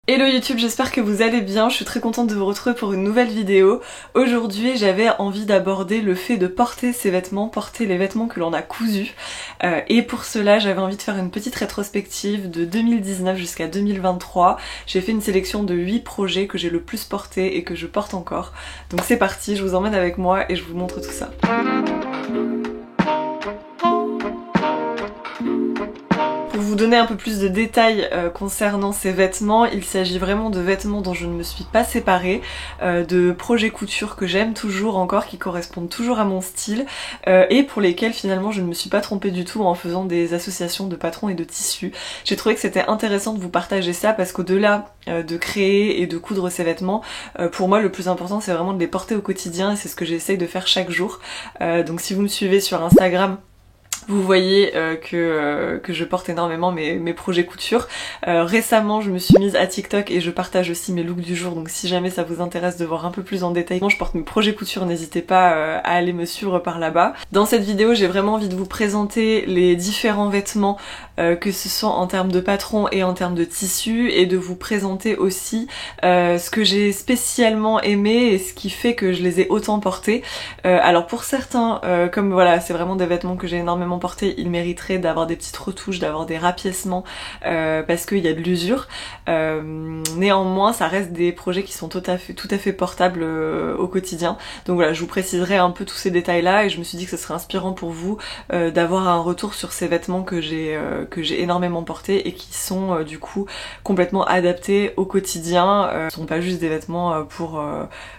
Hello YouTube, j'espère que vous allez bien, je suis très contente de vous retrouver pour une nouvelle vidéo. Aujourd'hui j'avais envie d'aborder le fait de porter ses vêtements, porter les vêtements que l'on a cousus. Et pour cela j'avais envie de faire une petite rétrospective de 2019 jusqu'à 2023. J'ai fait une sélection de 8 projets que j'ai le plus portés et que je porte encore. Donc c'est parti, je vous emmène avec moi et je vous montre tout ça. Pour vous donner un peu plus de détails concernant ces vêtements, il s'agit vraiment de vêtements dont je ne me suis pas séparée, de projets couture que j'aime toujours encore, qui correspondent toujours à mon style, et pour lesquels finalement je ne me suis pas trompée du tout en faisant des associations de patrons et de tissus. J'ai trouvé que c'était intéressant de vous partager ça parce qu'au-delà de créer et de coudre ces vêtements, pour moi le plus important c'est vraiment de les porter au quotidien et c'est ce que j'essaye de faire chaque jour. Donc si vous me suivez sur Instagram, vous voyez que je porte énormément mes projets couture. Récemment je me suis mise à TikTok et je partage aussi mes looks du jour, donc si jamais ça vous intéresse de voir un peu plus en détail comment je porte mes projets couture, n'hésitez pas à aller me suivre par là-bas. Dans cette vidéo j'ai vraiment envie de vous présenter les différents vêtements, que ce soit en termes de patron et en termes de tissu, et de vous présenter aussi ce que j'ai spécialement aimé et ce qui fait que je les ai autant portés. Alors pour certains, comme voilà c'est vraiment des vêtements que j'ai énormément porté, il mériterait d'avoir des petites retouches, d'avoir des rapiècements parce qu'il y a de l'usure. Néanmoins ça reste des projets qui sont tout à fait portables au quotidien. Donc voilà, je vous préciserai un peu tous ces détails là et je me suis dit que ce serait inspirant pour vous d'avoir un retour sur ces vêtements que j'ai énormément portés et qui sont du coup complètement adaptés au quotidien. Ce sont pas juste des vêtements pour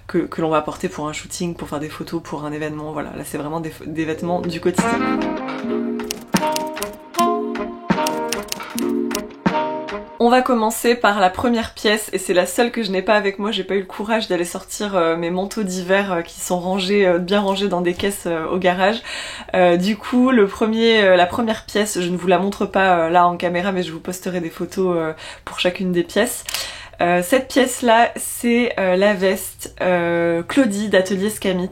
que l'on va porter pour un shooting, pour faire des photos, pour un événement. Voilà, là c'est vraiment des vêtements du quotidien. On va commencer par la première pièce et c'est la seule que je n'ai pas avec moi, j'ai pas eu le courage d'aller sortir mes manteaux d'hiver qui sont rangés, bien rangés dans des caisses au garage. Du coup la première pièce, je ne vous la montre pas là en caméra mais je vous posterai des photos pour chacune des pièces. Cette pièce là c'est la veste Claudie d'Atelier Scamit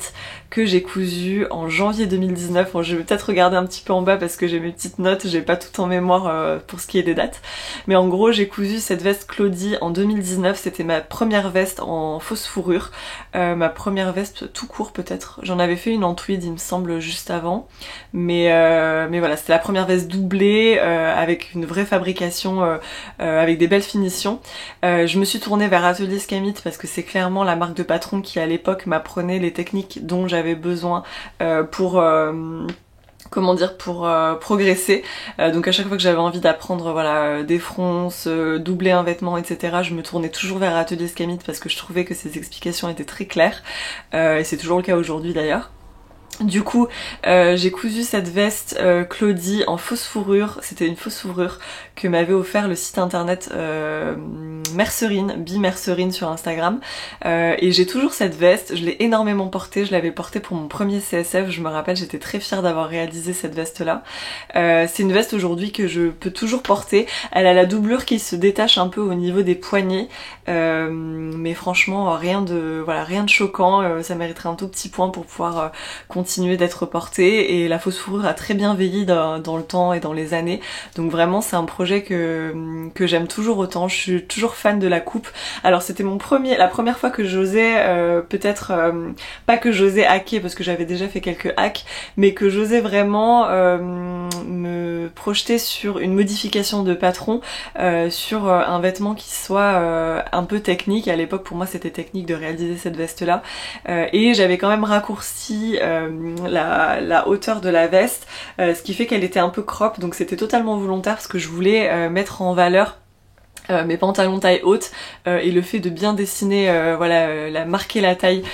que j'ai cousue en janvier 2019. Bon, je vais peut-être regarder un petit peu en bas parce que j'ai mes petites notes, j'ai pas tout en mémoire pour ce qui est des dates. Mais en gros j'ai cousu cette veste Claudie en 2019, c'était ma première veste en fausse fourrure, ma première veste tout court peut-être. J'en avais fait une en tweed il me semble juste avant, mais voilà c'était la première veste doublée avec une vraie fabrication, avec des belles finitions. Je me suis tournée vers Atelier Scamit parce que c'est clairement la marque de patron qui à l'époque m'apprenait les techniques dont j'avais besoin pour progresser. Donc à chaque fois que j'avais envie d'apprendre voilà des fronces, doubler un vêtement, etc., je me tournais toujours vers Atelier Scamit parce que je trouvais que ses explications étaient très claires. Et c'est toujours le cas aujourd'hui d'ailleurs. Du coup, j'ai cousu cette veste Claudie en fausse fourrure. C'était une fausse fourrure que m'avait offert le site internet Mercerine, Mercerine sur Instagram. Et j'ai toujours cette veste, je l'ai énormément portée, je l'avais portée pour mon premier CSF, je me rappelle, j'étais très fière d'avoir réalisé cette veste-là. C'est une veste aujourd'hui que je peux toujours porter. Elle a la doublure qui se détache un peu au niveau des poignets, mais franchement rien de choquant, ça mériterait un tout petit point pour pouvoir continuer d'être portée, et la fausse fourrure a très bien vieilli dans le temps et dans les années, donc vraiment c'est un projet que j'aime toujours autant. Je suis toujours fan de la coupe. Alors c'était la première fois que j'osais pas que j'osais hacker parce que j'avais déjà fait quelques hacks, mais que j'osais vraiment me projeter sur une modification de patron sur un vêtement qui soit un peu technique. À l'époque pour moi c'était technique de réaliser cette veste là, et j'avais quand même raccourci la hauteur de la veste, ce qui fait qu'elle était un peu crop, donc c'était totalement volontaire parce que je voulais mettre en valeur mes pantalons taille haute et le fait de bien dessiner, marquer la taille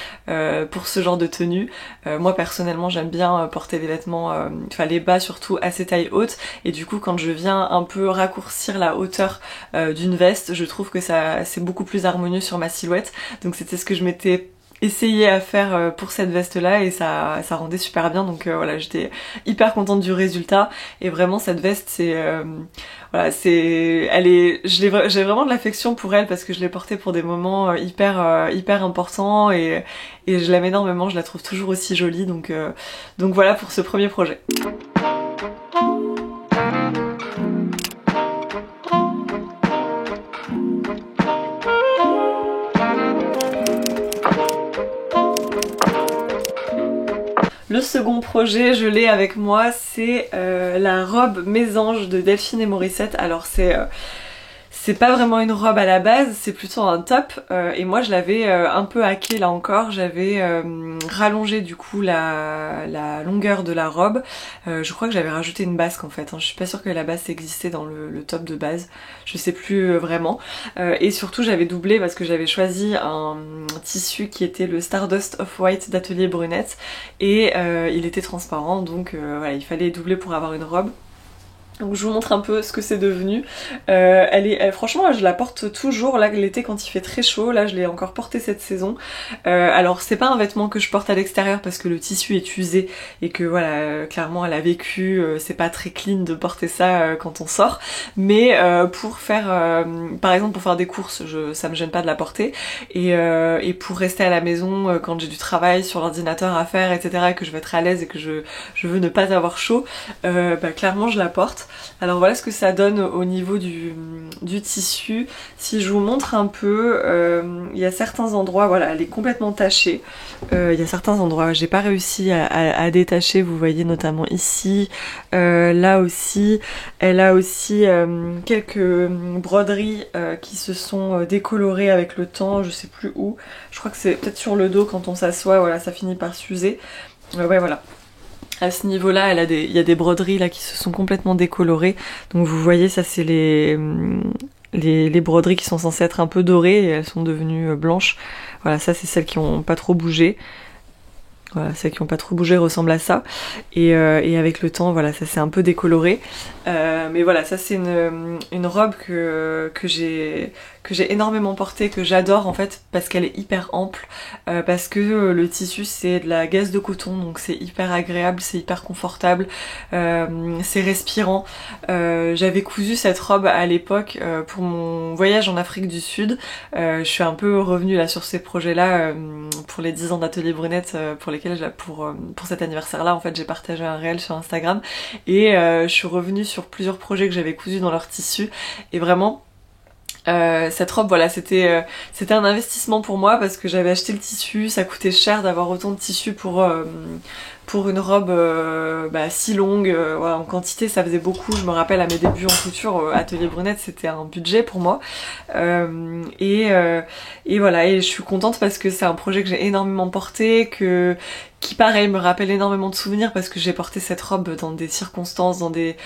pour ce genre de tenue. Moi personnellement j'aime bien porter des vêtements, les bas surtout assez taille haute, et du coup quand je viens un peu raccourcir la hauteur d'une veste, je trouve que c'est beaucoup plus harmonieux sur ma silhouette. Donc c'était ce que je m'étais essayé à faire pour cette veste là et ça rendait super bien, donc voilà, j'étais hyper contente du résultat. Et vraiment cette veste j'ai vraiment de l'affection pour elle parce que je l'ai portée pour des moments hyper importants, et je l'aime énormément, je la trouve toujours aussi jolie, donc voilà pour ce premier projet. Le second projet, je l'ai avec moi, c'est la robe Mésange de Delphine et Morissette. Alors c'est pas vraiment une robe à la base, c'est plutôt un top et moi je l'avais un peu hacké là encore, j'avais rallongé du coup la longueur de la robe, je crois que j'avais rajouté une basque en fait, hein. Je suis pas sûre que la basque existait dans le top de base, je sais plus vraiment, et surtout j'avais doublé parce que j'avais choisi un tissu qui était le Stardust Off-White d'Atelier Brunette et il était transparent donc voilà, il fallait doubler pour avoir une robe. Donc je vous montre un peu ce que c'est devenu. Franchement, je la porte toujours là l'été quand il fait très chaud. Là, je l'ai encore portée cette saison. Alors c'est pas un vêtement que je porte à l'extérieur parce que le tissu est usé et que voilà, clairement elle a vécu. C'est pas très clean de porter ça quand on sort. Mais pour faire, par exemple, pour faire des courses, ça me gêne pas de la porter. Et pour rester à la maison quand j'ai du travail sur l'ordinateur à faire, etc., et que je veux être à l'aise et que je veux ne pas avoir chaud, clairement je la porte. Alors voilà ce que ça donne au niveau du tissu. Si je vous montre un peu, il y a certains endroits, voilà, elle est complètement tachée. Il y a certains endroits, j'ai pas réussi à détacher, vous voyez notamment ici, là aussi. Elle a aussi quelques broderies qui se sont décolorées avec le temps, je sais plus où. Je crois que c'est peut-être sur le dos quand on s'assoit, voilà, ça finit par s'user. Ouais, voilà. À ce niveau-là, il y a des broderies là qui se sont complètement décolorées. Donc vous voyez, ça c'est les broderies qui sont censées être un peu dorées et elles sont devenues blanches. Voilà, ça c'est celles qui ont pas trop bougé. Voilà, celles qui ont pas trop bougé ressemblent à ça. Et avec le temps, voilà, ça s'est un peu décoloré. Mais voilà, ça c'est une robe que j'ai énormément portée, que j'adore en fait parce qu'elle est hyper ample, parce que le tissu c'est de la gaze de coton, donc c'est hyper agréable, c'est hyper confortable, c'est respirant. J'avais cousu cette robe à l'époque pour mon voyage en Afrique du Sud. Je suis un peu revenue là sur ces projets-là pour les 10 ans d'Atelier Brunette, pour lesquels pour cet anniversaire-là en fait j'ai partagé un réel sur Instagram et je suis revenue sur plusieurs projets que j'avais cousus dans leur tissu et vraiment cette robe, voilà, c'était un investissement pour moi parce que j'avais acheté le tissu, ça coûtait cher d'avoir autant de tissu pour une robe si longue, voilà, en quantité ça faisait beaucoup. Je me rappelle à mes débuts en couture, Atelier Brunette c'était un budget pour moi, et voilà, et je suis contente parce que c'est un projet que j'ai énormément porté, qui pareil me rappelle énormément de souvenirs parce que j'ai porté cette robe dans des circonstances, dans des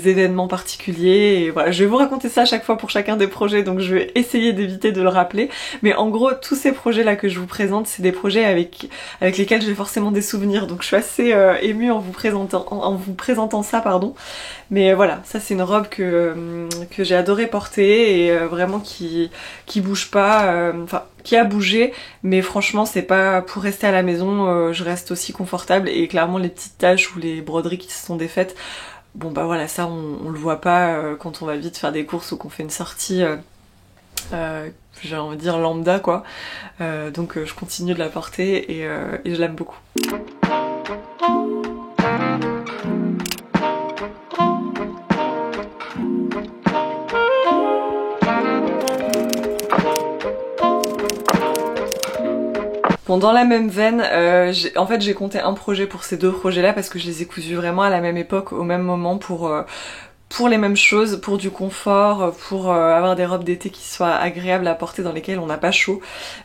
événements particuliers et voilà, je vais vous raconter ça à chaque fois pour chacun des projets donc je vais essayer d'éviter de le rappeler, mais en gros tous ces projets là que je vous présente c'est des projets avec lesquels j'ai forcément des souvenirs donc je suis assez émue en vous présentant ça, pardon. Mais voilà, ça c'est une robe que j'ai adoré porter et vraiment qui bouge pas, enfin qui a bougé, mais franchement c'est pas pour rester à la maison, je reste aussi confortable et clairement les petites taches ou les broderies qui se sont défaites, bon bah voilà, ça on le voit pas quand on va vite faire des courses ou qu'on fait une sortie j'ai envie de dire lambda quoi, donc je continue de la porter et je l'aime beaucoup. Bon, dans la même veine, en fait j'ai compté un projet pour ces deux projets-là parce que je les ai cousus vraiment à la même époque, au même moment pour les mêmes choses, pour du confort, pour avoir des robes d'été qui soient agréables à porter dans lesquelles on n'a pas chaud.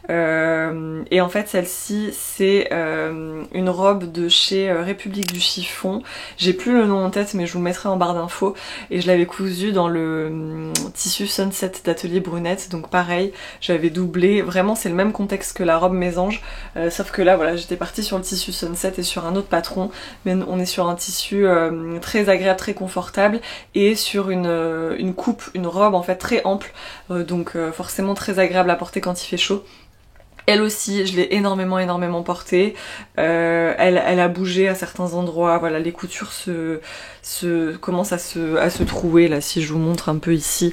Et en fait celle-ci c'est une robe de chez République du Chiffon. J'ai plus le nom en tête mais je vous le mettrai en barre d'infos. Et je l'avais cousue dans le tissu Sunset d'Atelier Brunette. Donc pareil, j'avais doublé. Vraiment c'est le même contexte que la robe Mésange. Sauf que là voilà, j'étais partie sur le tissu Sunset et sur un autre patron. Mais on est sur un tissu très agréable, très confortable. Et sur une coupe, une robe en fait très ample, donc forcément très agréable à porter quand il fait chaud. Elle aussi, je l'ai énormément portée, elle a bougé à certains endroits, voilà, les coutures commencent à se trouer, là si je vous montre un peu ici,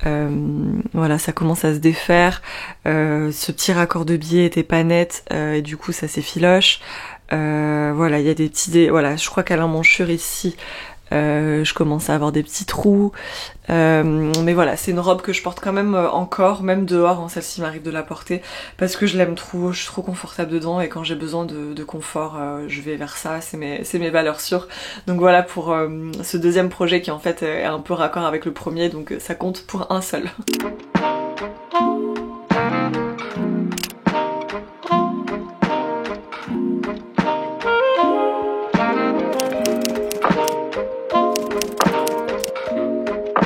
voilà, ça commence à se défaire, ce petit raccord de biais était pas net, et du coup ça s'effiloche, voilà, il y a des petits, voilà, je crois qu'à l'emmanchure ici, je commence à avoir des petits trous, mais voilà, c'est une robe que je porte quand même encore, même dehors, hein, celle-ci m'arrive de la porter, parce que je l'aime trop, je suis trop confortable dedans, et quand j'ai besoin de confort, je vais vers ça, c'est mes valeurs sûres. Donc voilà pour ce deuxième projet qui en fait est un peu raccord avec le premier, donc ça compte pour un seul.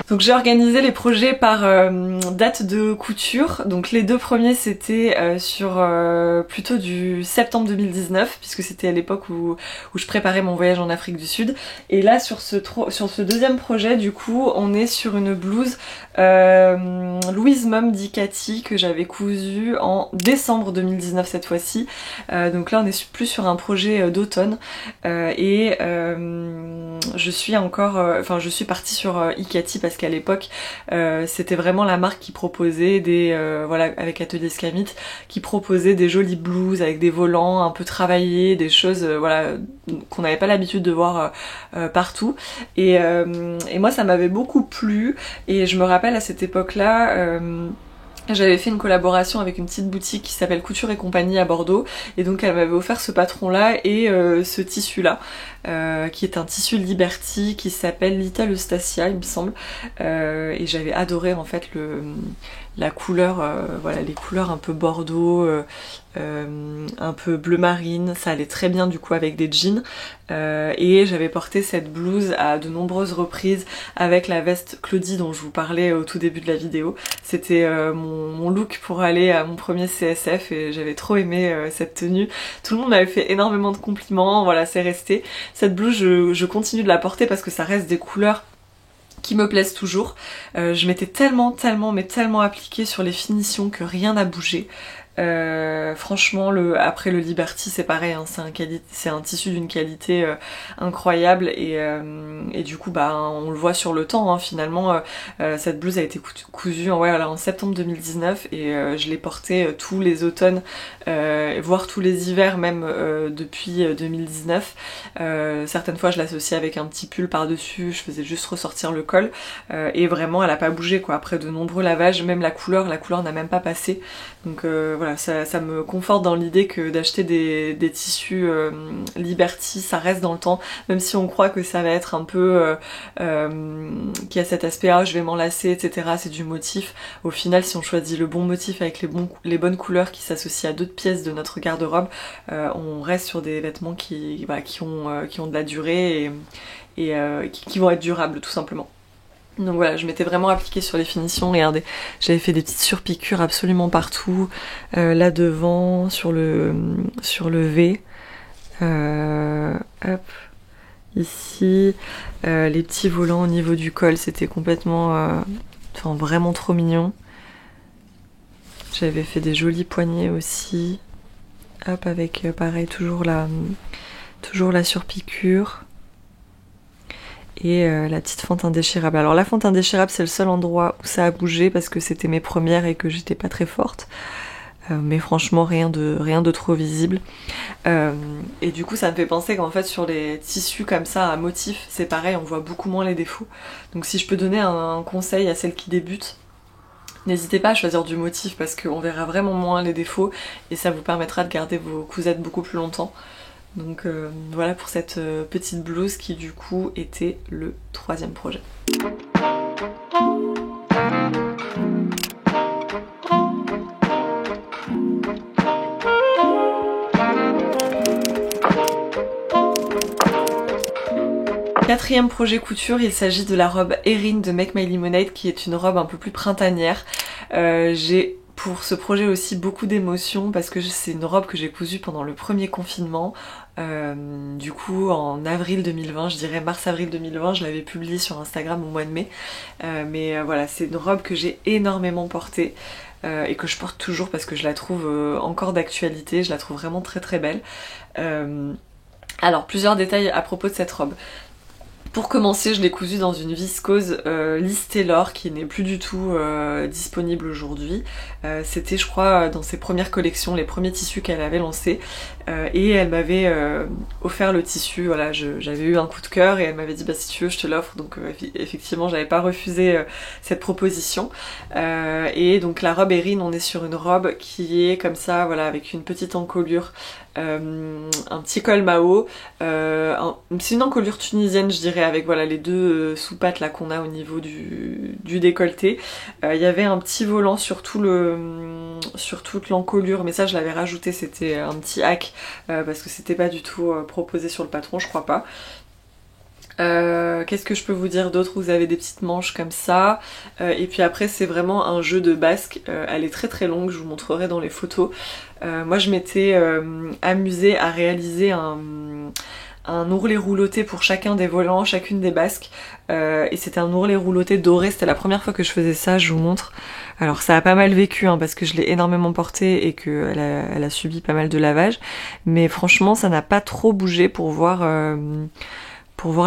Donc j'ai organisé les projets par date de couture. Donc les deux premiers c'était sur plutôt du septembre 2019, puisque c'était à l'époque où je préparais mon voyage en Afrique du Sud. Et là sur ce deuxième projet du coup on est sur une blouse Louise Mum d'Icati que j'avais cousue en décembre 2019 cette fois-ci. Donc là on est plus sur un projet d'automne et je suis encore, je suis partie sur Icati parce qu'à l'époque c'était vraiment la marque qui proposait des voilà, avec Atelier Scamit, qui proposait des jolies blouses avec des volants un peu travaillés, des choses voilà qu'on n'avait pas l'habitude de voir partout, et moi ça m'avait beaucoup plu, et je me rappelle à cette époque-là j'avais fait une collaboration avec une petite boutique qui s'appelle Couture et Compagnie à Bordeaux, et donc elle m'avait offert ce patron là et ce tissu là qui est un tissu Liberty qui s'appelle Little Eustacia il me semble, et j'avais adoré en fait la couleur, voilà, les couleurs un peu bordeaux, un peu bleu marine, ça allait très bien du coup avec des jeans, et j'avais porté cette blouse à de nombreuses reprises avec la veste Claudie dont je vous parlais au tout début de la vidéo. C'était mon look pour aller à mon premier CSF et j'avais trop aimé cette tenue. Tout le monde m'avait fait énormément de compliments, voilà, c'est resté. Cette blouse je continue de la porter parce que ça reste des couleurs qui me plaisent toujours. Je m'étais tellement appliquée sur les finitions que rien n'a bougé. Franchement après le Liberty c'est pareil, hein, c'est un tissu d'une qualité incroyable, et du coup bah on le voit sur le temps, hein, finalement cette blouse a été cousue en septembre 2019 et je l'ai portée tous les automnes, voire tous les hivers même depuis 2019. Certaines fois je l'associais avec un petit pull par dessus, je faisais juste ressortir le col, et vraiment elle a pas bougé quoi, après de nombreux lavages, même la couleur n'a même pas passé, donc voilà, ça me conforte dans l'idée que d'acheter des tissus Liberty, ça reste dans le temps, même si on croit que ça va être un peu qu'il y a cet aspect je vais m'enlacer, etc. C'est du motif. Au final, si on choisit le bon motif avec les bonnes couleurs qui s'associent à d'autres pièces de notre garde-robe, on reste sur des vêtements qui ont de la durée et qui vont être durables tout simplement. Donc voilà, je m'étais vraiment appliquée sur les finitions, regardez, j'avais fait des petites surpiqûres absolument partout, là devant, sur le V, hop, ici, les petits volants au niveau du col, c'était complètement, vraiment trop mignon. J'avais fait des jolis poignets aussi, hop, avec pareil, toujours la surpiqûre. Et la petite fente indéchirable. Alors la fente indéchirable c'est le seul endroit où ça a bougé parce que c'était mes premières et que j'étais pas très forte. Mais franchement rien de trop visible. Et du coup ça me fait penser qu'en fait sur les tissus comme ça à motif c'est pareil, on voit beaucoup moins les défauts. Donc si je peux donner un conseil à celles qui débutent, n'hésitez pas à choisir du motif parce qu'on verra vraiment moins les défauts et ça vous permettra de garder vos cousettes beaucoup plus longtemps. Donc voilà pour cette petite blouse qui du coup était le troisième projet. Quatrième projet couture, il s'agit de la robe Erin de Make My Lemonade qui est une robe un peu plus printanière. J'ai pour ce projet aussi beaucoup d'émotions parce que c'est une robe que j'ai cousue pendant le premier confinement. Du coup en avril 2020, je dirais mars-avril 2020, je l'avais publiée sur Instagram au mois de mai. Mais voilà, c'est une robe que j'ai énormément portée et que je porte toujours parce que je la trouve encore d'actualité, je la trouve vraiment très très belle. Alors plusieurs détails à propos de cette robe. Pour commencer, je l'ai cousu dans une viscose Liz Taylor qui n'est plus du tout disponible aujourd'hui. C'était, je crois, dans ses premières collections, les premiers tissus qu'elle avait lancés. Et elle m'avait offert le tissu, voilà, j'avais eu un coup de cœur et elle m'avait dit bah si tu veux je te l'offre, donc effectivement j'avais pas refusé cette proposition. Et donc la robe Erin, on est sur une robe qui est comme ça, voilà, avec une petite encolure. Un petit col Mao, c'est une encolure tunisienne je dirais, avec voilà les deux sous-pattes là qu'on a au niveau du décolleté. Il y avait un petit volant sur toute l'encolure, mais ça je l'avais rajouté, c'était un petit hack parce que c'était pas du tout proposé sur le patron, je crois pas. Qu'est-ce que je peux vous dire d'autre? Vous avez des petites manches comme ça, et puis après c'est vraiment un jeu de basque. Elle est très très longue, je vous montrerai dans les photos. Moi je m'étais amusée à réaliser un ourlet rouloté pour chacun des volants, chacune des basques, et c'était un ourlet rouloté doré. C'était la première fois que je faisais ça, je vous montre. Alors ça a pas mal vécu hein, parce que je l'ai énormément porté et qu'elle elle a subi pas mal de lavage, mais franchement ça n'a pas trop bougé pour voir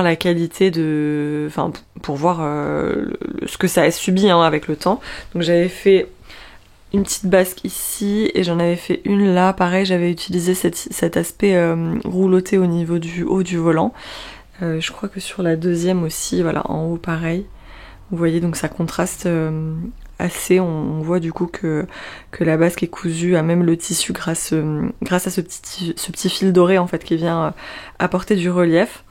la qualité de... Enfin, pour voir ce que ça a subi hein, avec le temps. Donc j'avais fait une petite basque ici et j'en avais fait une là. Pareil, j'avais utilisé cet aspect rouloté au niveau du haut du volant. Je crois que sur la deuxième aussi, voilà, en haut pareil. Vous voyez, donc ça contraste assez. On voit du coup que la basque est cousue à même le tissu grâce à ce petit fil doré en fait qui vient apporter du relief.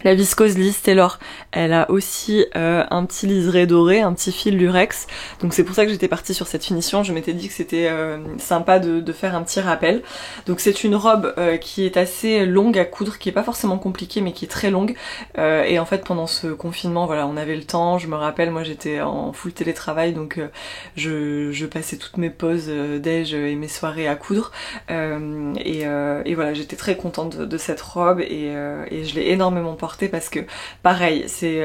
La viscose Liz Taylor, elle a aussi un petit liseré doré, un petit fil lurex, donc c'est pour ça que j'étais partie sur cette finition. Je m'étais dit que c'était sympa de faire un petit rappel. Donc c'est une robe qui est assez longue à coudre, qui est pas forcément compliquée mais qui est très longue, et en fait pendant ce confinement, voilà, on avait le temps. Je me rappelle, moi j'étais en full télétravail, donc je passais toutes mes pauses déj et mes soirées à coudre, et voilà, j'étais très contente de cette robe, et je l'ai énormément portée parce que pareil, c'est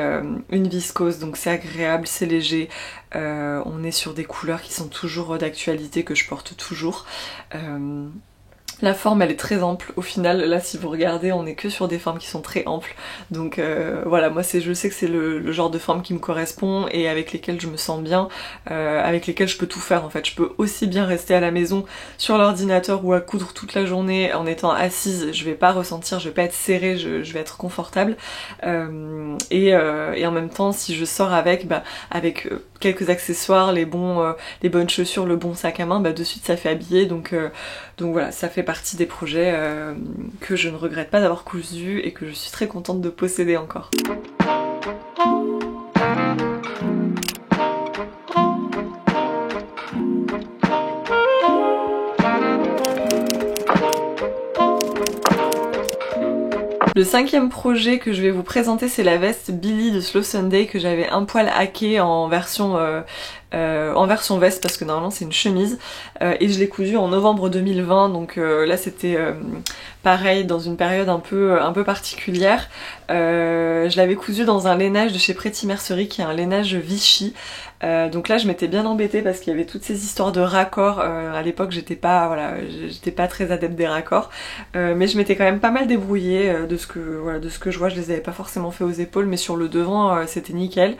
une viscose, donc c'est agréable, c'est léger, on est sur des couleurs qui sont toujours d'actualité, que je porte toujours. La forme elle est très ample au final, là si vous regardez on est que sur des formes qui sont très amples, donc voilà, moi je sais que c'est le genre de forme qui me correspond et avec lesquelles je me sens bien, avec lesquelles je peux tout faire en fait. Je peux aussi bien rester à la maison sur l'ordinateur ou à coudre toute la journée en étant assise, je vais pas ressentir, je vais pas être serrée, je vais être confortable, et en même temps si je sors avec, avec quelques accessoires, les bonnes chaussures, le bon sac à main, de suite ça fait habiller, donc voilà, ça fait partie des projets que je ne regrette pas d'avoir cousu et que je suis très contente de posséder encore. Le cinquième projet que je vais vous présenter, c'est la veste Billy de Slow Sunday que j'avais un poil hackée en version veste parce que normalement c'est une chemise, et je l'ai cousue en novembre 2020, donc là c'était pareil dans une période un peu particulière. Je l'avais cousue dans un lainage de chez Pretty Mercerie qui est un lainage Vichy. Donc là je m'étais bien embêtée parce qu'il y avait toutes ces histoires de raccords. À l'époque j'étais pas très adepte des raccords, mais je m'étais quand même pas mal débrouillée de ce que je vois. Je les avais pas forcément fait aux épaules, mais sur le devant c'était nickel.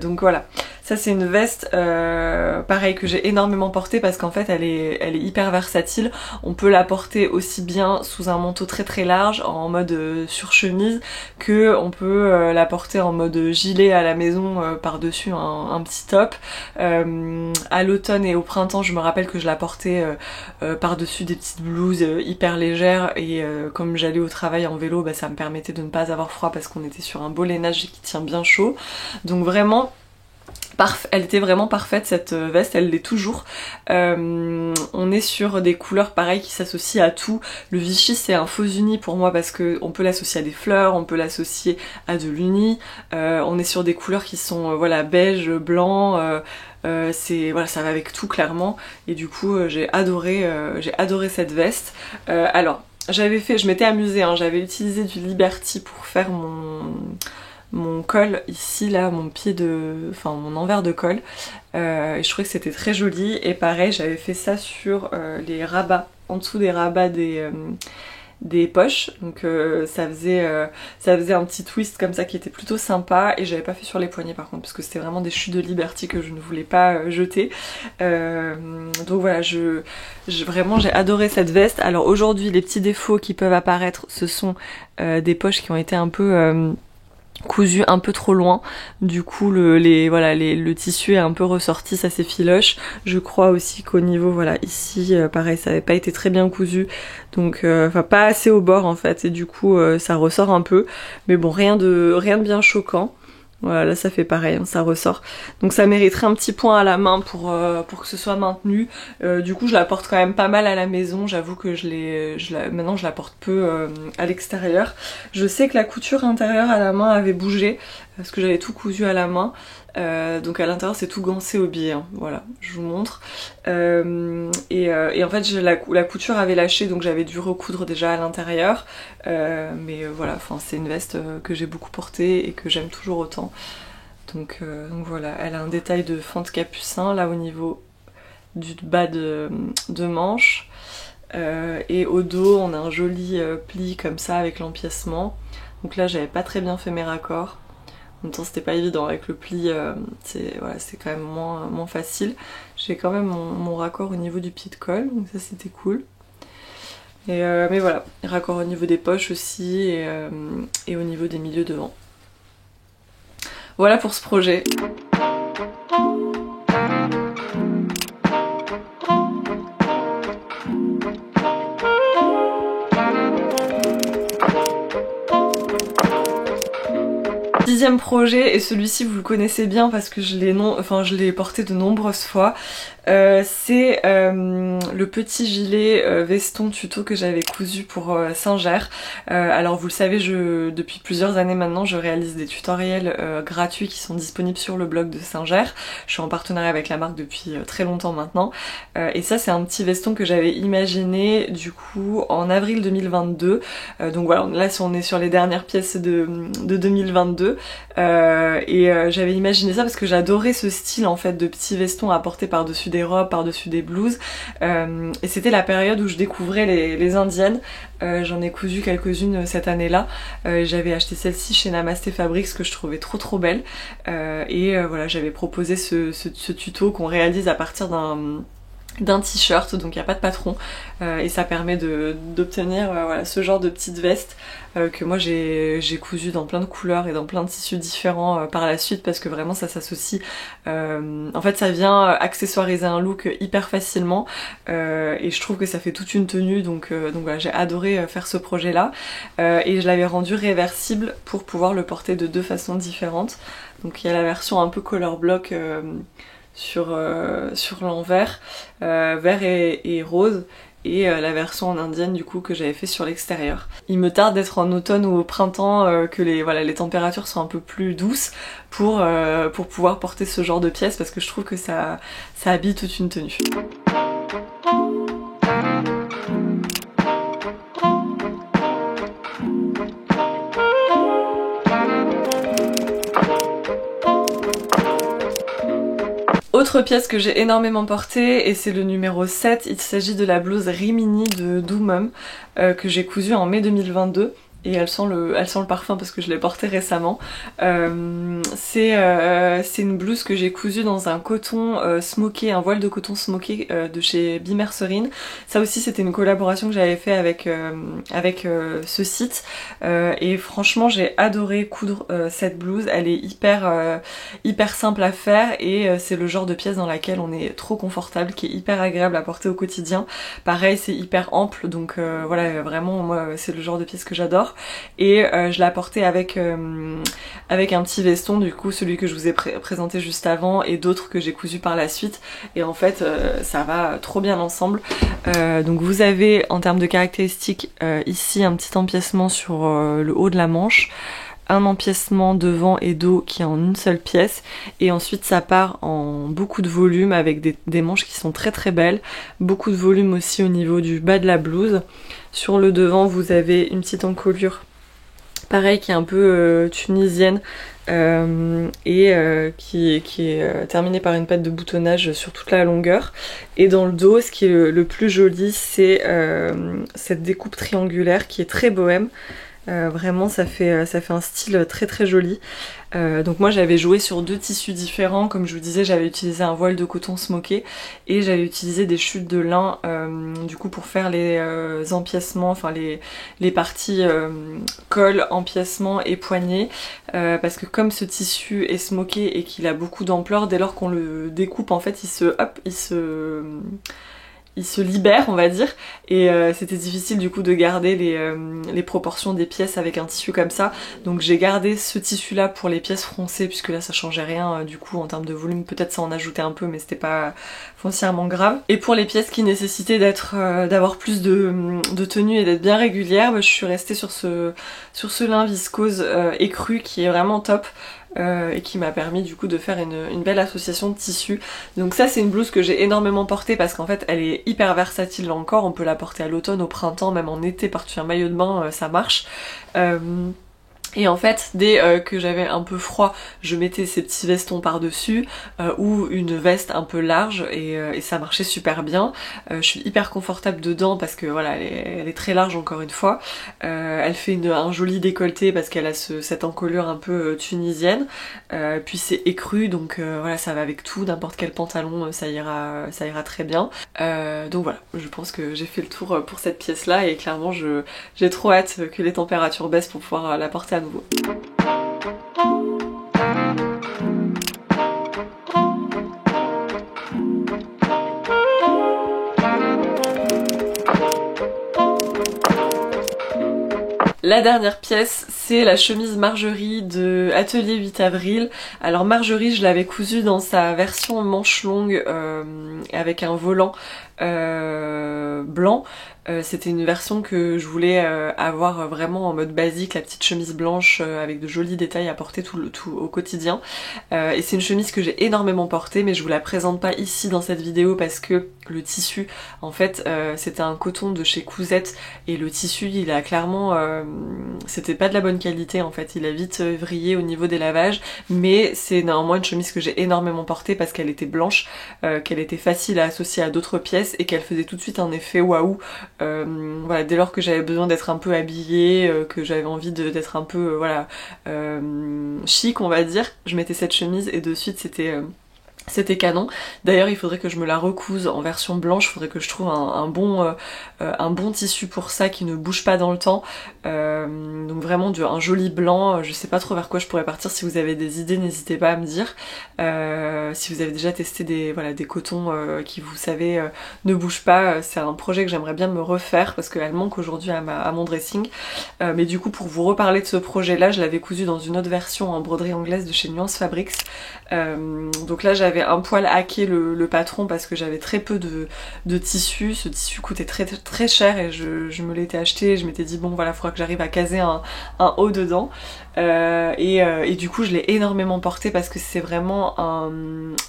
Donc voilà, ça c'est une veste pareil que j'ai énormément portée parce qu'en fait elle est hyper versatile. On peut la porter aussi bien sous un manteau très très large en mode surchemise, que on peut la porter en mode gilet à la maison par-dessus un petit top. À l'automne et au printemps je me rappelle que je la portais par-dessus des petites blouses hyper légères, et comme j'allais au travail en vélo, ça me permettait de ne pas avoir froid parce qu'on était sur un beau lainage qui tient bien chaud. Donc vraiment elle était vraiment parfaite cette veste, elle l'est toujours. On est sur des couleurs pareilles qui s'associent à tout. Le Vichy c'est un faux uni pour moi parce que on peut l'associer à des fleurs, on peut l'associer à de l'uni. On est sur des couleurs qui sont voilà, beige, blanc, voilà, ça va avec tout clairement, et du coup j'ai adoré cette veste. Alors je m'étais amusée, hein, j'avais utilisé du Liberty pour faire mon col ici là, mon envers de col, et je trouvais que c'était très joli. Et pareil j'avais fait ça sur les rabats, en dessous des rabats des poches, donc ça faisait un petit twist comme ça qui était plutôt sympa, et j'avais pas fait sur les poignets par contre parce que c'était vraiment des chutes de Liberty que je ne voulais pas jeter. Donc voilà, vraiment j'ai adoré cette veste. Alors aujourd'hui les petits défauts qui peuvent apparaître, ce sont des poches qui ont été un peu cousu un peu trop loin, du coup le tissu est un peu ressorti, ça s'effiloche. Je crois aussi qu'au niveau, voilà, ici pareil, ça avait pas été très bien cousu, donc enfin pas assez au bord en fait, et du coup ça ressort un peu, mais bon, rien de bien choquant. Voilà, là ça fait pareil, hein, ça ressort. Donc ça mériterait un petit point à la main pour que ce soit maintenu. Du coup je la porte quand même pas mal à la maison, j'avoue que maintenant je la porte peu à l'extérieur. Je sais que la couture intérieure à la main avait bougé, parce que j'avais tout cousu à la main. Donc à l'intérieur c'est tout gancé au biais, hein. Voilà, je vous montre. Et en fait la couture avait lâché, donc j'avais dû recoudre déjà à l'intérieur. Mais voilà, enfin c'est une veste que j'ai beaucoup portée et que j'aime toujours autant. Donc voilà, elle a un détail de fente capucin là au niveau du bas de manche. Et au dos on a un joli pli comme ça avec l'empiècement. Donc là j'avais pas très bien fait mes raccords. En même temps c'était pas évident avec le pli, c'est quand même moins facile. J'ai quand même mon raccord au niveau du pied de colle, donc ça c'était cool. Mais voilà, raccord au niveau des poches aussi, et au niveau des milieux devant. Voilà pour ce projet. Dixième projet, et celui-ci vous le connaissez bien parce que je l'ai porté de nombreuses fois. C'est le petit gilet veston tuto que j'avais cousu pour Singer. Alors vous le savez, depuis plusieurs années maintenant je réalise des tutoriels gratuits qui sont disponibles sur le blog de Singer. Je suis en partenariat avec la marque depuis très longtemps maintenant. Et ça c'est un petit veston que j'avais imaginé du coup en avril 2022. Donc voilà, là on est sur les dernières pièces de 2022. J'avais imaginé ça parce que j'adorais ce style en fait de petits vestons à porter par-dessus des robes, par-dessus des blouses, et c'était la période où je découvrais les indiennes. J'en ai cousu quelques-unes cette année-là. J'avais acheté celle-ci chez Namasté Fabrics que je trouvais trop belle, voilà, j'avais proposé ce tuto qu'on réalise à partir d'un t-shirt, donc il n'y a pas de patron, et ça permet d'obtenir voilà, ce genre de petite veste que moi j'ai cousu dans plein de couleurs et dans plein de tissus différents par la suite, parce que vraiment ça s'associe, en fait ça vient accessoiriser un look hyper facilement, et je trouve que ça fait toute une tenue, donc voilà, j'ai adoré faire ce projet là, et je l'avais rendu réversible pour pouvoir le porter de deux façons différentes. Donc il y a la version un peu color block sur l'envers, vert et rose, et la version en indienne du coup que j'avais fait sur l'extérieur. Il me tarde d'être en automne ou au printemps, que les températures sont un peu plus douces pour pouvoir porter ce genre de pièces, parce que je trouve que ça habille toute une tenue. Autre pièce que j'ai énormément portée, et c'est le numéro 7, il s'agit de la blouse Rimini de Doomum que j'ai cousue en mai 2022. Et elle sent le parfum parce que je l'ai portée récemment. C'est une blouse que j'ai cousue dans un coton smoké, un voile de coton smoké de chez Bimercerine. Ça aussi c'était une collaboration que j'avais fait avec ce site. Et franchement j'ai adoré coudre cette blouse. Elle est hyper simple à faire, et c'est le genre de pièce dans laquelle on est trop confortable, qui est hyper agréable à porter au quotidien. Pareil, c'est hyper ample, donc voilà, vraiment moi c'est le genre de pièce que j'adore. Et je l'ai porté avec un petit veston, du coup celui que je vous ai présenté juste avant, et d'autres que j'ai cousus par la suite, et en fait ça va trop bien ensemble. Donc vous avez en termes de caractéristiques ici un petit empiècement sur le haut de la manche, un empiècement devant et dos qui est en une seule pièce, et ensuite ça part en beaucoup de volume avec des manches qui sont très belles, beaucoup de volume aussi au niveau du bas de la blouse. Sur le devant vous avez une petite encolure pareil qui est un peu tunisienne, qui est terminée par une patte de boutonnage sur toute la longueur. Et dans le dos, ce qui est le plus joli, c'est cette découpe triangulaire qui est très bohème. Vraiment ça fait un style très très joli. Donc moi j'avais joué sur deux tissus différents, comme je vous disais j'avais utilisé un voile de coton smoké et j'avais utilisé des chutes de lin du coup pour faire les empiècements, enfin les parties col, empiècement et poignet, parce que comme ce tissu est smoké et qu'il a beaucoup d'ampleur, dès lors qu'on le découpe en fait il se libère on va dire, et c'était difficile du coup de garder les proportions des pièces avec un tissu comme ça, donc j'ai gardé ce tissu là pour les pièces froncées puisque là ça changeait rien du coup en termes de volume, peut-être ça en ajoutait un peu mais c'était pas foncièrement grave. Et pour les pièces qui nécessitaient d'avoir plus de tenue et d'être bien régulière, je suis restée sur ce lin viscose écru qui est vraiment top. Et qui m'a permis du coup de faire une belle association de tissus. Donc ça c'est une blouse que j'ai énormément portée parce qu'en fait elle est hyper versatile là encore, on peut la porter à l'automne, au printemps, même en été, par-dessus un maillot de bain, ça marche. Et en fait, dès que j'avais un peu froid, je mettais ces petits vestons par-dessus ou une veste un peu large et ça marchait super bien. Je suis hyper confortable dedans parce que voilà, elle est très large encore une fois. Elle fait un joli décolleté parce qu'elle a cette encolure un peu tunisienne. Puis c'est écru, donc voilà, ça va avec tout, n'importe quel pantalon, ça ira très bien. Donc voilà, je pense que j'ai fait le tour pour cette pièce-là et clairement j'ai trop hâte que les températures baissent pour pouvoir la porter à nouveau. La dernière pièce, c'est la chemise Marjorie de Atelier 8 avril. Alors Marjorie, je l'avais cousue dans sa version manche longue avec un volant blanc. C'était une version que je voulais avoir vraiment en mode basique, la petite chemise blanche avec de jolis détails à porter tout au quotidien. Et c'est une chemise que j'ai énormément portée, mais je vous la présente pas ici dans cette vidéo parce que le tissu, en fait, c'était un coton de chez Cousette et le tissu, il a clairement, c'était pas de la bonne qualité en fait. Il a vite vrillé au niveau des lavages, mais c'est néanmoins une chemise que j'ai énormément portée parce qu'elle était blanche, qu'elle était facile à associer à d'autres pièces et qu'elle faisait tout de suite un effet waouh. Voilà, dès lors que j'avais besoin d'être un peu habillée, que j'avais envie d'être un peu voilà chic on va dire, je mettais cette chemise et de suite c'était canon. D'ailleurs il faudrait que je me la recouse en version blanche, il faudrait que je trouve un bon tissu pour ça qui ne bouge pas dans le temps. Donc vraiment un joli blanc, je sais pas trop vers quoi je pourrais partir. Si vous avez des idées n'hésitez pas à me dire. Si vous avez déjà testé des cotons qui vous savez ne bougent pas, c'est un projet que j'aimerais bien me refaire parce qu'elle manque aujourd'hui à mon dressing. Mais du coup pour vous reparler de ce projet là, je l'avais cousu dans une autre version en broderie anglaise de chez Nuance Fabrics. Donc là j'avais un poil hacké le patron parce que j'avais très peu de tissu. Ce tissu coûtait très très cher et je me l'étais acheté et je m'étais dit bon voilà, il faudra que j'arrive à caser un haut dedans. Et du coup je l'ai énormément porté parce que c'est vraiment un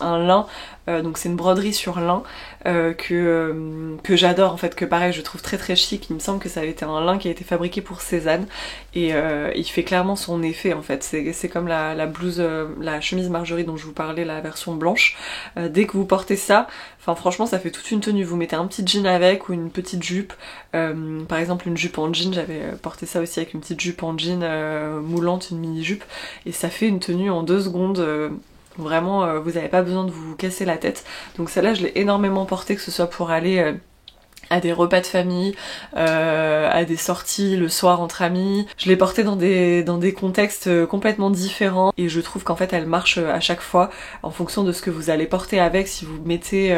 lin, donc c'est une broderie sur lin que j'adore en fait, que pareil je trouve très très chic. Il me semble que ça a été un lin qui a été fabriqué pour Cézanne et il fait clairement son effet en fait. C'est comme la blouse, la chemise Marjorie dont je vous parlais, la version blanche. Dès que vous portez ça, enfin franchement ça fait toute une tenue. Vous mettez un petit jean avec ou une petite jupe, par exemple une jupe en jean, j'avais porté ça aussi avec une petite jupe en jean moulante, une mini jupe, et ça fait une tenue en 2 secondes. Vraiment vous n'avez pas besoin de vous casser la tête. Donc celle-là je l'ai énormément portée, que ce soit pour aller à des repas de famille, à des sorties le soir entre amis. Je l'ai portée dans des contextes complètement différents et je trouve qu'en fait elle marche à chaque fois en fonction de ce que vous allez porter avec. Si vous mettez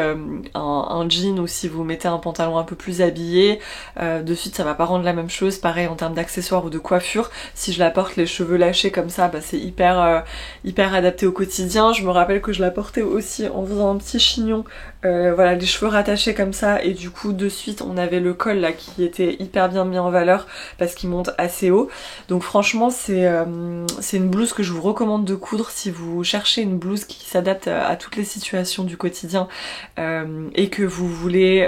un jean ou si vous mettez un pantalon un peu plus habillé, de suite ça va pas rendre la même chose. Pareil en termes d'accessoires ou de coiffure, si je la porte les cheveux lâchés comme ça, c'est hyper adapté au quotidien. Je me rappelle que je la portais aussi en faisant un petit chignon, voilà, les cheveux rattachés comme ça, et du coup de suite on avait le col là qui était hyper bien mis en valeur parce qu'il monte assez haut. Donc franchement c'est une blouse que je vous recommande de coudre si vous cherchez une blouse qui s'adapte à toutes les situations du quotidien et que vous voulez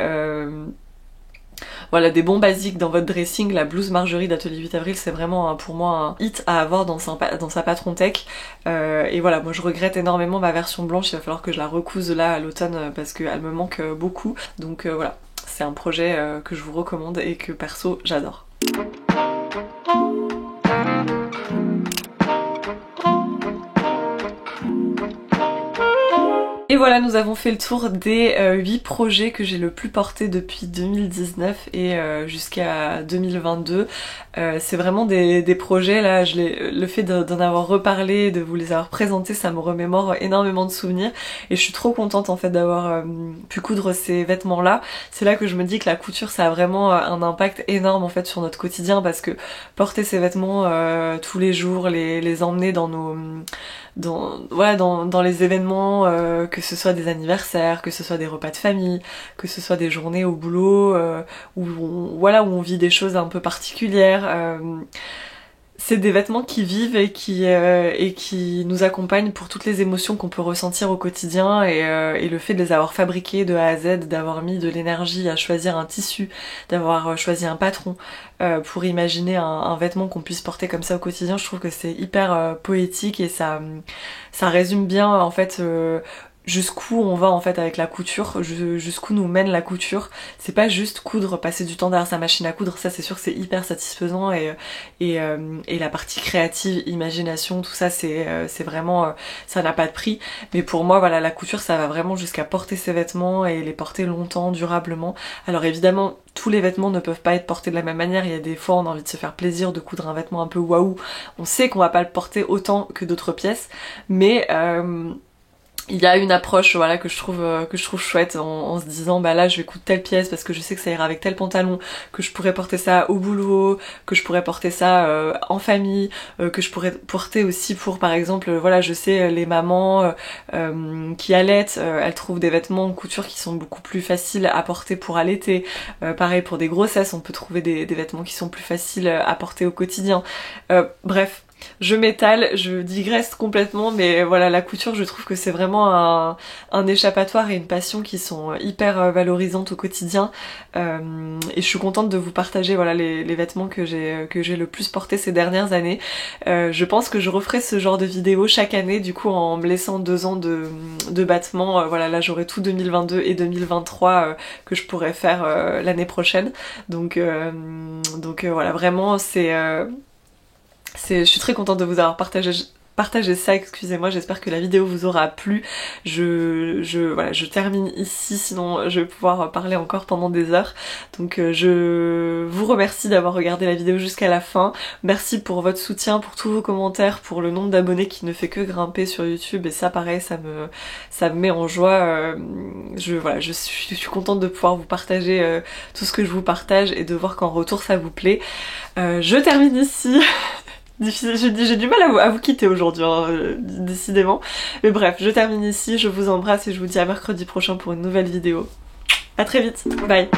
Voilà, des bons basiques dans votre dressing. La blouse Marjorie d'Atelier 8 avril, c'est vraiment pour moi un hit à avoir dans sa patron tech. Et voilà, moi je regrette énormément ma version blanche, il va falloir que je la recouse là à l'automne parce qu'elle me manque beaucoup. Donc voilà, c'est un projet que je vous recommande et que perso j'adore. Et voilà, nous avons fait le tour des 8 projets que j'ai le plus porté depuis 2019 et jusqu'à 2022. C'est vraiment des projets, là, le fait d'en avoir reparlé, de vous les avoir présentés, ça me remémore énormément de souvenirs. Et je suis trop contente en fait d'avoir pu coudre ces vêtements-là. C'est là que je me dis que la couture, ça a vraiment un impact énorme en fait sur notre quotidien, parce que porter ces vêtements tous les jours, les emmener dans nos... dans les événements, que ce soit des anniversaires, que ce soit des repas de famille, que ce soit des journées au boulot, où on vit des choses un peu particulières. C'est des vêtements qui vivent et qui nous accompagnent pour toutes les émotions qu'on peut ressentir au quotidien, et le fait de les avoir fabriqués de A à Z, d'avoir mis de l'énergie à choisir un tissu, d'avoir choisi un patron pour imaginer un vêtement qu'on puisse porter comme ça au quotidien, je trouve que c'est hyper poétique, et ça résume bien en fait jusqu'où on va en fait avec la couture, jusqu'où nous mène la couture. C'est pas juste coudre, passer du temps derrière sa machine à coudre, ça c'est sûr que c'est hyper satisfaisant, et la partie créative, imagination, tout ça c'est vraiment, ça n'a pas de prix. Mais pour moi voilà, la couture ça va vraiment jusqu'à porter ses vêtements et les porter longtemps, durablement. Alors évidemment tous les vêtements ne peuvent pas être portés de la même manière, il y a des fois on a envie de se faire plaisir, de coudre un vêtement un peu waouh, on sait qu'on va pas le porter autant que d'autres pièces, mais il y a une approche voilà que je trouve chouette en se disant bah là je vais coudre telle pièce parce que je sais que ça ira avec tel pantalon, que je pourrais porter ça au boulot, que je pourrais porter ça en famille, que je pourrais porter aussi pour par exemple voilà, je sais les mamans qui allaitent, elles trouvent des vêtements en couture qui sont beaucoup plus faciles à porter pour allaiter. Pareil pour des grossesses, on peut trouver des vêtements qui sont plus faciles à porter au quotidien. Bref, je m'étale, je digresse complètement, mais voilà, la couture, je trouve que c'est vraiment un échappatoire et une passion qui sont hyper valorisantes au quotidien. Et je suis contente de vous partager voilà les vêtements que j'ai le plus porté ces dernières années. Je pense que je referai ce genre de vidéo chaque année, du coup en me laissant 2 ans de battement. Voilà, là j'aurai tout 2022 et 2023 que je pourrais faire l'année prochaine. Donc voilà, vraiment je suis très contente de vous avoir partagé ça, excusez-moi, j'espère que la vidéo vous aura plu. Voilà, je termine ici, sinon je vais pouvoir parler encore pendant des heures. Donc je vous remercie d'avoir regardé la vidéo jusqu'à la fin. Merci pour votre soutien, pour tous vos commentaires, pour le nombre d'abonnés qui ne fait que grimper sur YouTube, et ça pareil, ça me met en joie. Je suis contente de pouvoir vous partager tout ce que je vous partage et de voir qu'en retour ça vous plaît. Je termine ici. J'ai du mal à vous quitter aujourd'hui, hein, décidément. Mais bref, je termine ici, je vous embrasse et je vous dis à mercredi prochain pour une nouvelle vidéo. À très vite, bye.